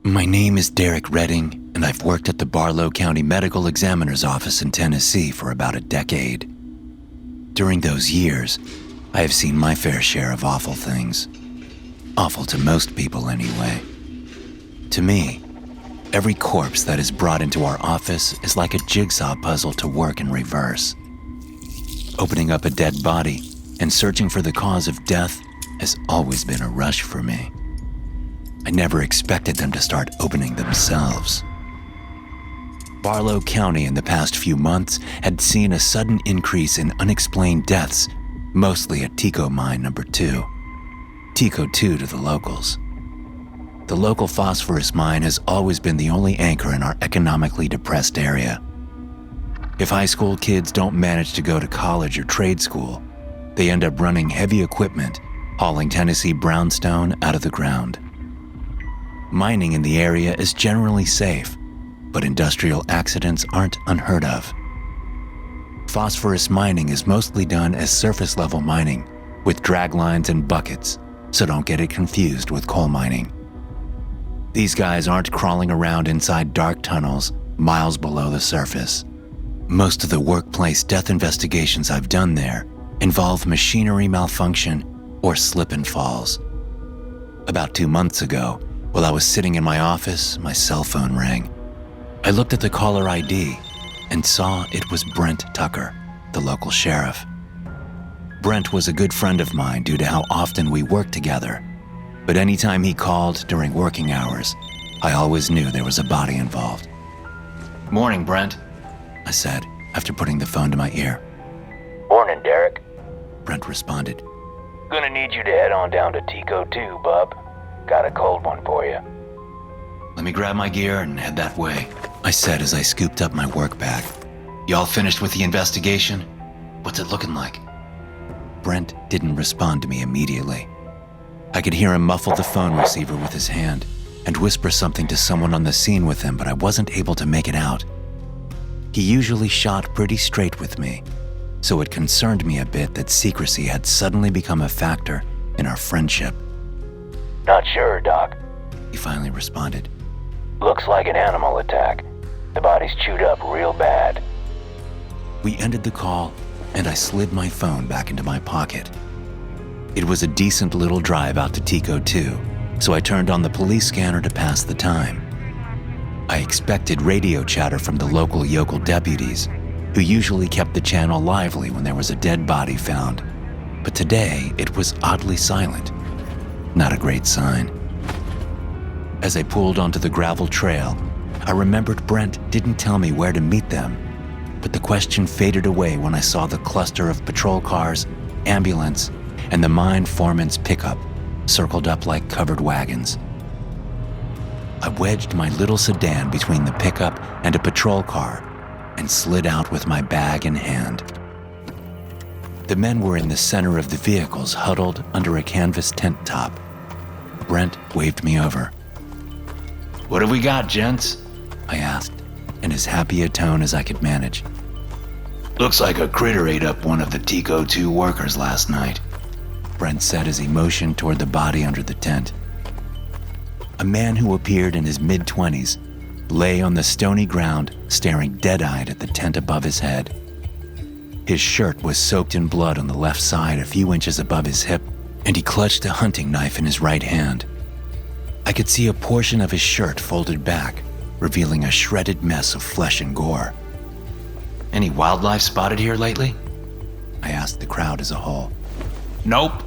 My name is Derek Redding, and I've worked at the Barlow County Medical Examiner's Office in Tennessee for about a decade. During those years, I have seen my fair share of awful things. Awful to most people, anyway. To me, every corpse that is brought into our office is like a jigsaw puzzle to work in reverse. Opening up a dead body and searching for the cause of death has always been a rush for me. I never expected them to start opening themselves. Barlow County in the past few months had seen a sudden increase in unexplained deaths, mostly at Tico Mine Number 2. Tico 2 to the locals. The local phosphorus mine has always been the only anchor in our economically depressed area. If high school kids don't manage to go to college or trade school, they end up running heavy equipment, hauling Tennessee brownstone out of the ground. Mining in the area is generally safe, but industrial accidents aren't unheard of. Phosphorus mining is mostly done as surface-level mining, with drag lines and buckets, so don't get it confused with coal mining. These guys aren't crawling around inside dark tunnels miles below the surface. Most of the workplace death investigations I've done there involve machinery malfunction or slip and falls. About 2 months ago, while I was sitting in my office, my cell phone rang. I looked at the caller ID and saw it was Brent Tucker, the local sheriff. Brent was a good friend of mine due to how often we worked together, but anytime he called during working hours, I always knew there was a body involved. "Morning, Brent," I said after putting the phone to my ear. "Morning, Derek. Brent responded. Gonna need you to head on down to Tico 2, bub. Got a cold one for you." "Let me grab my gear and head that way," I said as I scooped up my work bag. "Y'all finished with the investigation? What's it looking like?" Brent didn't respond to me immediately. I could hear him muffle the phone receiver with his hand and whisper something to someone on the scene with him, but I wasn't able to make it out. He usually shot pretty straight with me, so it concerned me a bit that secrecy had suddenly become a factor in our friendship. "Not sure, Doc. He finally responded. Looks like an animal attack. The body's chewed up real bad." We ended the call, and I slid my phone back into my pocket. It was a decent little drive out to Tico 2, so I turned on the police scanner to pass the time. I expected radio chatter from the local yokel deputies, who usually kept the channel lively when there was a dead body found, but today it was oddly silent. Not a great sign. As I pulled onto the gravel trail, I remembered Brent didn't tell me where to meet them, but the question faded away when I saw the cluster of patrol cars, ambulance, and the mine foreman's pickup circled up like covered wagons. I wedged my little sedan between the pickup and a patrol car and slid out with my bag in hand. The men were in the center of the vehicles, huddled under a canvas tent top. Brent waved me over. "What have we got, gents?" I asked, in as happy a tone as I could manage. "Looks like a critter ate up one of the Tico 2 workers last night," Brent said as he motioned toward the body under the tent. A man who appeared in his mid-20s lay on the stony ground, staring dead-eyed at the tent above his head. His shirt was soaked in blood on the left side a few inches above his hip, and he clutched a hunting knife in his right hand. I could see a portion of his shirt folded back, revealing a shredded mess of flesh and gore. "Any wildlife spotted here lately?" I asked the crowd as a whole. "Nope,"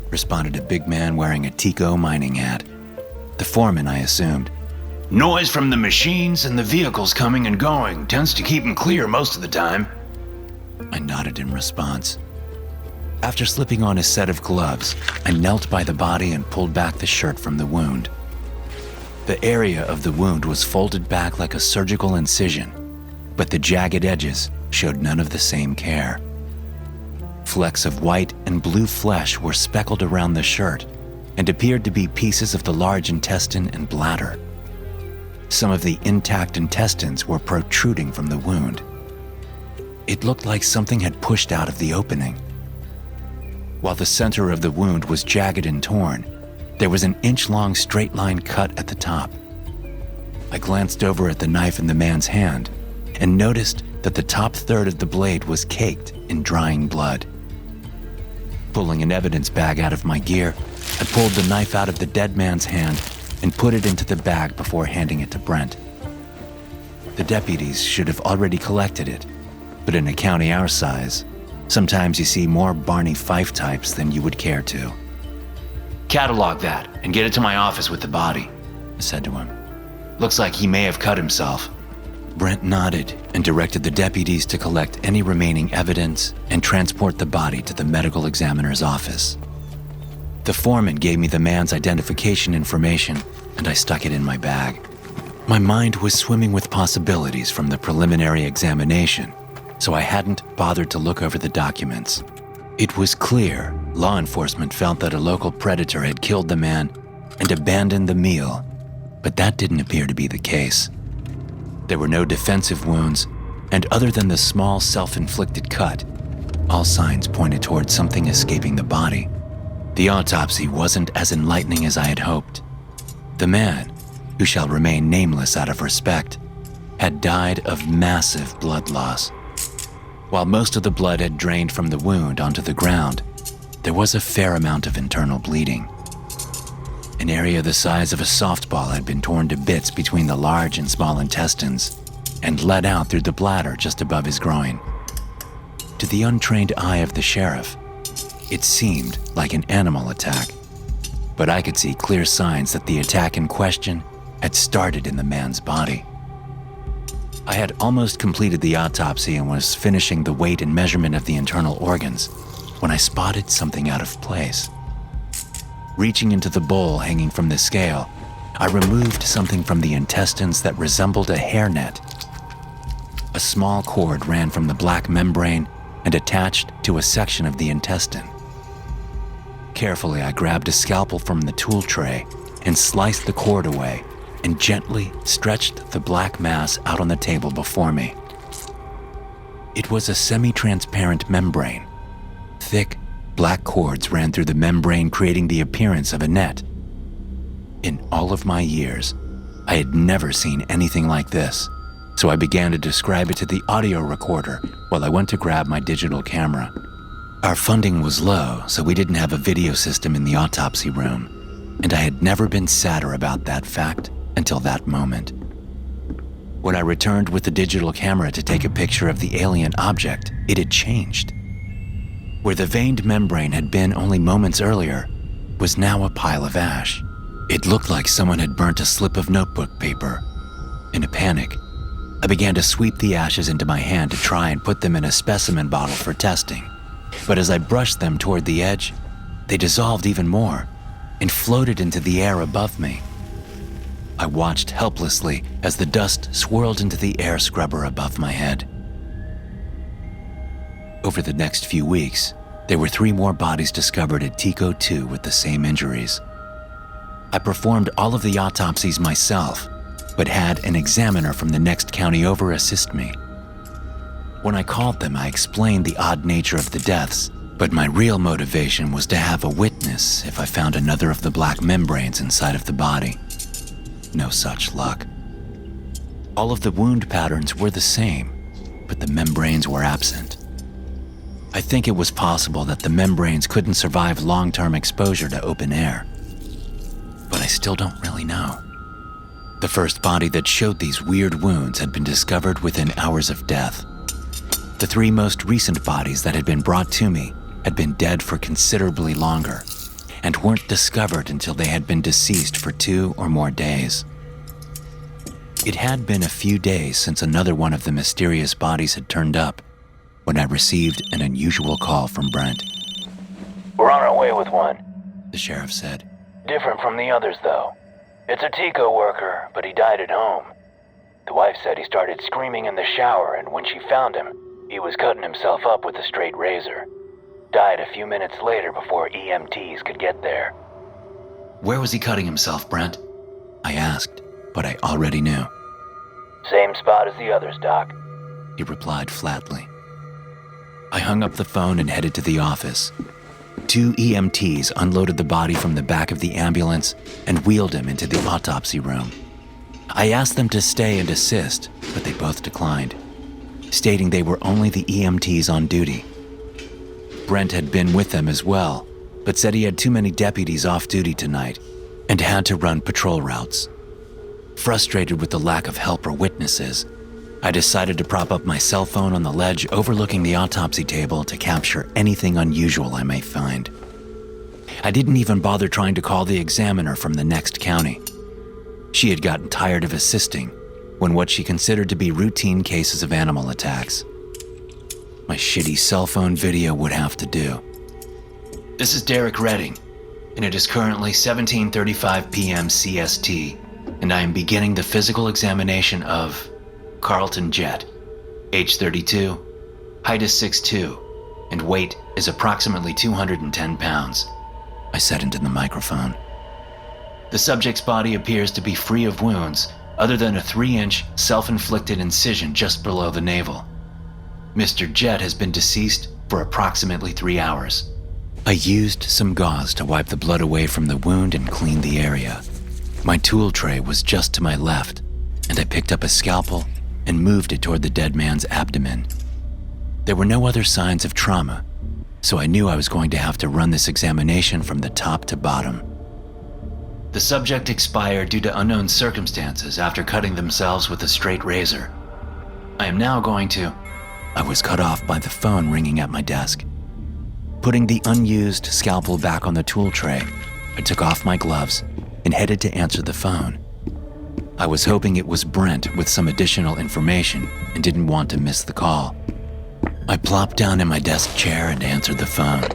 responded a big man wearing a Tico mining hat. The foreman, I assumed. "Noise from the machines and the vehicles coming and going tends to keep them clear most of the time." I nodded in response. After slipping on a set of gloves, I knelt by the body and pulled back the shirt from the wound. The area of the wound was folded back like a surgical incision, but the jagged edges showed none of the same care. Flecks of white and blue flesh were speckled around the shirt and appeared to be pieces of the large intestine and bladder. Some of the intact intestines were protruding from the wound. It looked like something had pushed out of the opening. While the center of the wound was jagged and torn, there was an inch-long straight-line cut at the top, I glanced over at the knife in the man's hand and noticed that the top third of the blade was caked in drying blood. Pulling an evidence bag out of my gear, I pulled the knife out of the dead man's hand and put it into the bag before handing it to Brent. The deputies should have already collected it, but in a county our size, sometimes you see more Barney Fife types than you would care to. "Catalog that and get it to my office with the body," I said to him. "Looks like he may have cut himself." Brent nodded and directed the deputies to collect any remaining evidence and transport the body to the medical examiner's office. The foreman gave me the man's identification information, and I stuck it in my bag. My mind was swimming with possibilities from the preliminary examination, so I hadn't bothered to look over the documents. It was clear law enforcement felt that a local predator had killed the man and abandoned the meal, but that didn't appear to be the case. There were no defensive wounds, and other than the small self-inflicted cut, all signs pointed towards something escaping the body. The autopsy wasn't as enlightening as I had hoped. The man, who shall remain nameless out of respect, had died of massive blood loss. While most of the blood had drained from the wound onto the ground, there was a fair amount of internal bleeding. An area the size of a softball had been torn to bits between the large and small intestines and let out through the bladder just above his groin. To the untrained eye of the sheriff, it seemed like an animal attack, but I could see clear signs that the attack in question had started in the man's body. I had almost completed the autopsy and was finishing the weight and measurement of the internal organs when I spotted something out of place. Reaching into the bowl hanging from the scale, I removed something from the intestines that resembled a hairnet. A small cord ran from the black membrane and attached to a section of the intestine. Carefully, I grabbed a scalpel from the tool tray and sliced the cord away and gently stretched the black mass out on the table before me. It was a semi-transparent membrane. Thick, black cords ran through the membrane, creating the appearance of a net. In all of my years, I had never seen anything like this, so I began to describe it to the audio recorder while I went to grab my digital camera. Our funding was low, so we didn't have a video system in the autopsy room, and I had never been sadder about that fact until that moment. When I returned with the digital camera to take a picture of the alien object, it had changed. Where the veined membrane had been only moments earlier was now a pile of ash. It looked like someone had burnt a slip of notebook paper. In a panic, I began to sweep the ashes into my hand to try and put them in a specimen bottle for testing. But as I brushed them toward the edge, they dissolved even more and floated into the air above me. I watched helplessly as the dust swirled into the air scrubber above my head. Over the next few weeks, there were 3 more bodies discovered at Tico 2 with the same injuries. I performed all of the autopsies myself, but had an examiner from the next county over assist me. When I called them, I explained the odd nature of the deaths, but my real motivation was to have a witness if I found another of the black membranes inside of the body. No such luck. All of the wound patterns were the same, but the membranes were absent. I think it was possible that the membranes couldn't survive long-term exposure to open air, but I still don't really know. The first body that showed these weird wounds had been discovered within hours of death. The 3 most recent bodies that had been brought to me had been dead for considerably longer and weren't discovered until they had been deceased for 2 or more days. It had been a few days since another one of the mysterious bodies had turned up when I received an unusual call from Brent. "We're on our way with one," the sheriff said. "Different from the others, though. It's a Tico worker, but he died at home. The wife said he started screaming in the shower, and when she found him, he was cutting himself up with a straight razor. Died a few minutes later before EMTs could get there." "Where was he cutting himself, Brent?" I asked, but I already knew. "Same spot as the others, Doc," he replied flatly. I hung up the phone and headed to the office. 2 EMTs unloaded the body from the back of the ambulance and wheeled him into the autopsy room. I asked them to stay and assist, but they both declined, stating they were only the EMTs on duty. Brent had been with them as well, but said he had too many deputies off duty tonight and had to run patrol routes. Frustrated with the lack of help or witnesses, I decided to prop up my cell phone on the ledge overlooking the autopsy table to capture anything unusual I may find. I didn't even bother trying to call the examiner from the next county. She had gotten tired of assisting when what she considered to be routine cases of animal attacks. My shitty cell phone video would have to do. This is Derek Redding, and it is currently 17:35 p.m. CST, and I am beginning the physical examination of Carlton Jett, age 32, height is 6'2", and weight is approximately 210 pounds, I said into the microphone. The subject's body appears to be free of wounds other than a 3-inch self-inflicted incision just below the navel. Mr. Jett has been deceased for approximately 3 hours. I used some gauze to wipe the blood away from the wound and clean the area. My tool tray was just to my left, and I picked up a scalpel and moved it toward the dead man's abdomen. There were no other signs of trauma, so I knew I was going to have to run this examination from the top to bottom. The subject expired due to unknown circumstances after cutting themselves with a straight razor. I am now going to... I was cut off by the phone ringing at my desk. Putting the unused scalpel back on the tool tray, I took off my gloves and headed to answer the phone. I was hoping it was Brent with some additional information and didn't want to miss the call. I plopped down in my desk chair and answered the phone.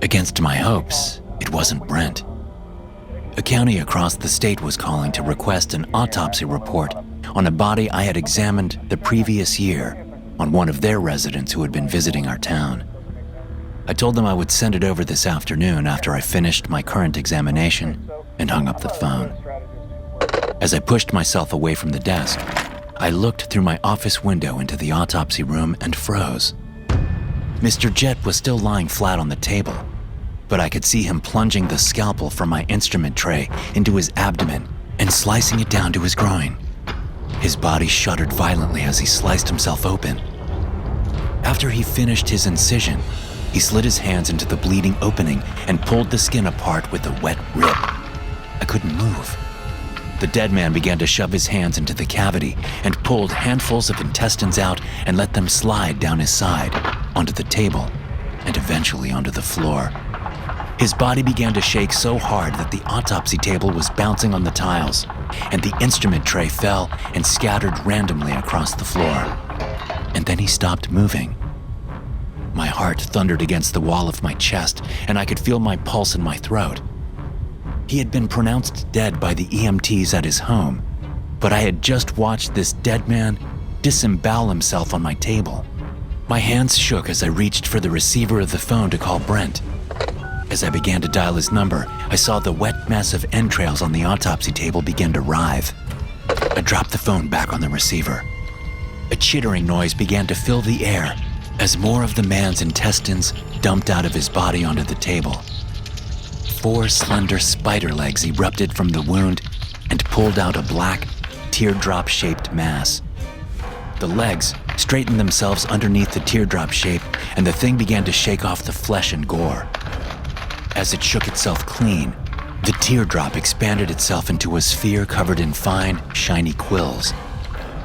Against my hopes, it wasn't Brent. A county across the state was calling to request an autopsy report on a body I had examined the previous year on one of their residents who had been visiting our town. I told them I would send it over this afternoon after I finished my current examination and hung up the phone. As I pushed myself away from the desk, I looked through my office window into the autopsy room and froze. Mr. Jett was still lying flat on the table, but I could see him plunging the scalpel from my instrument tray into his abdomen and slicing it down to his groin. His body shuddered violently as he sliced himself open. After he finished his incision, he slid his hands into the bleeding opening and pulled the skin apart with a wet rip. I couldn't move. The dead man began to shove his hands into the cavity and pulled handfuls of intestines out and let them slide down his side, onto the table, and eventually onto the floor. His body began to shake so hard that the autopsy table was bouncing on the tiles, and the instrument tray fell and scattered randomly across the floor. And then he stopped moving. My heart thundered against the wall of my chest, and I could feel my pulse in my throat. He had been pronounced dead by the EMTs at his home, but I had just watched this dead man disembowel himself on my table. My hands shook as I reached for the receiver of the phone to call Brent. As I began to dial his number, I saw the wet mess of entrails on the autopsy table begin to writhe. I dropped the phone back on the receiver. A chittering noise began to fill the air as more of the man's intestines dumped out of his body onto the table. 4 slender spider legs erupted from the wound and pulled out a black, teardrop-shaped mass. The legs straightened themselves underneath the teardrop shape, and the thing began to shake off the flesh and gore. As it shook itself clean, the teardrop expanded itself into a sphere covered in fine, shiny quills.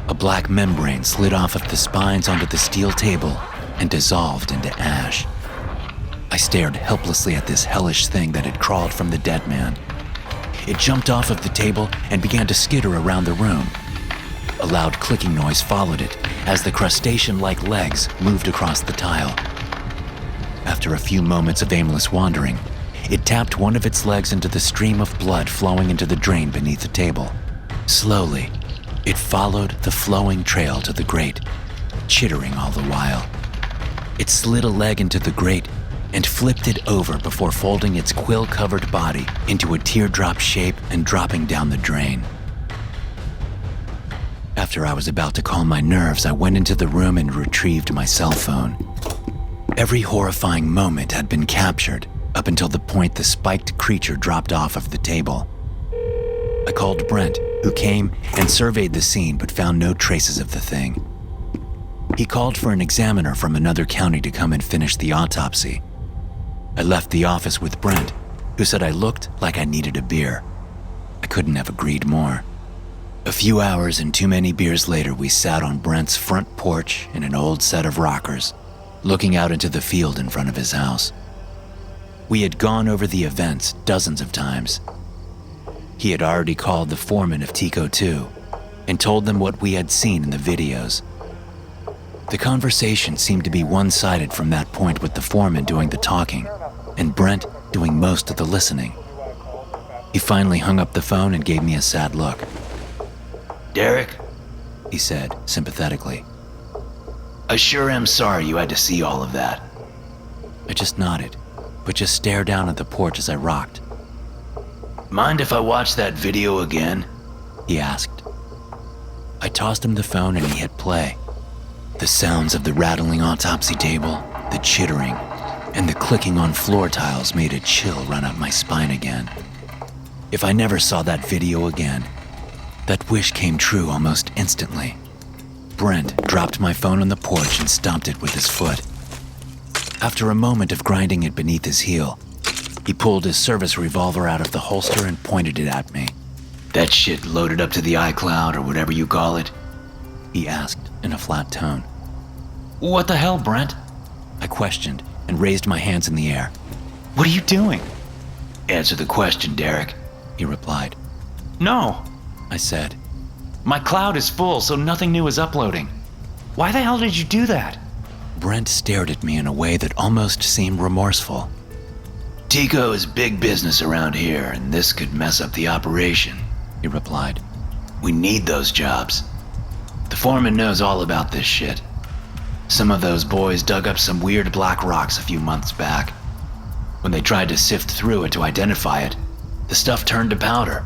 A black membrane slid off of the spines onto the steel table and dissolved into ash. I stared helplessly at this hellish thing that had crawled from the dead man. It jumped off of the table and began to skitter around the room. A loud clicking noise followed it as the crustacean-like legs moved across the tile. After a few moments of aimless wandering, it tapped one of its legs into the stream of blood flowing into the drain beneath the table. Slowly, it followed the flowing trail to the grate, chittering all the while. It slid a leg into the grate and flipped it over before folding its quill-covered body into a teardrop shape and dropping down the drain. After I was about to calm my nerves, I went into the room and retrieved my cell phone. Every horrifying moment had been captured up until the point the spiked creature dropped off of the table. I called Brent, who came and surveyed the scene but found no traces of the thing. He called for an examiner from another county to come and finish the autopsy. I left the office with Brent, who said I looked like I needed a beer. I couldn't have agreed more. A few hours and too many beers later, we sat on Brent's front porch in an old set of rockers, looking out into the field in front of his house. We had gone over the events dozens of times. He had already called the foreman of Tico 2 and told them what we had seen in the videos. The conversation seemed to be one-sided from that point, with the foreman doing the talking and Brent doing most of the listening. He finally hung up the phone and gave me a sad look. Derek, He said sympathetically. I sure am sorry you had to see all of that. I just nodded, but just stared down at the porch as I rocked. Mind if I watch that video again? He asked. I tossed him the phone and he hit play. The sounds of the rattling autopsy table, the chittering, and the clicking on floor tiles made a chill run up my spine again. If I never saw that video again, that wish came true almost instantly. Brent dropped my phone on the porch and stomped it with his foot. After a moment of grinding it beneath his heel, he pulled his service revolver out of the holster and pointed it at me. That shit loaded up to the iCloud or whatever you call it? He asked in a flat tone. What the hell, Brent? I questioned and raised my hands in the air. What are you doing? Answer the question, Derek. He replied. No, I said. my cloud is full, so nothing new is uploading. Why the hell did you do that? Brent stared at me in a way that almost seemed remorseful. Tico is big business around here, and this could mess up the operation, He replied. We need those jobs. The foreman knows all about this shit. Some of those boys dug up some weird black rocks a few months back. When they tried to sift through it to identify it, the stuff turned to powder.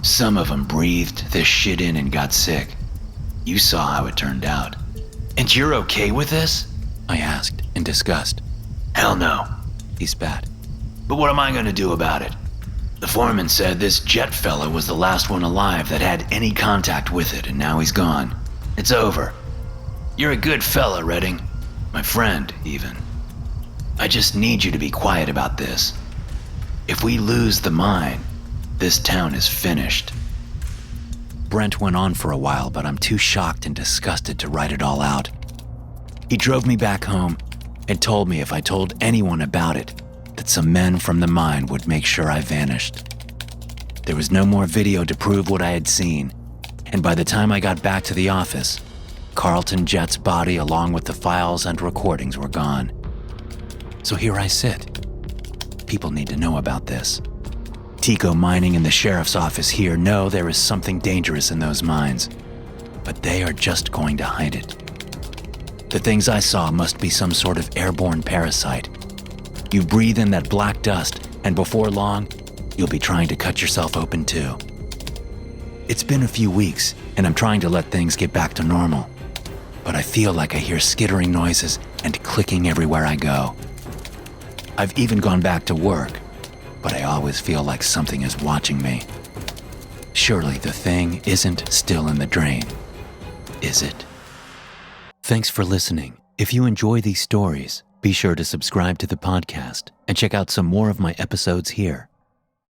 Some of them breathed this shit in and got sick. You saw how it turned out. And you're okay with this? I asked in disgust. Hell no. He spat. But what am I gonna do about it? The foreman said this Jet fella was the last one alive that had any contact with it, and now he's gone. It's over. You're a good fella, Redding. My friend, even. I just need you to be quiet about this. If we lose the mine, this town is finished. Brent went on for a while, but I'm too shocked and disgusted to write it all out. He drove me back home and told me if I told anyone about it, that some men from the mine would make sure I vanished. There was no more video to prove what I had seen, and by the time I got back to the office, Carlton Jet's body along with the files and recordings were gone. So here I sit. People need to know about this. Tico Mining and the sheriff's office here know there is something dangerous in those mines, but they are just going to hide it. The things I saw must be some sort of airborne parasite. You breathe in that black dust, and before long, you'll be trying to cut yourself open too. It's been a few weeks, and I'm trying to let things get back to normal, but I feel like I hear skittering noises and clicking everywhere I go. I've even gone back to work, but I always feel like something is watching me. Surely the thing isn't still in the drain, is it? Thanks for listening. If you enjoy these stories, be sure to subscribe to the podcast and check out some more of my episodes here.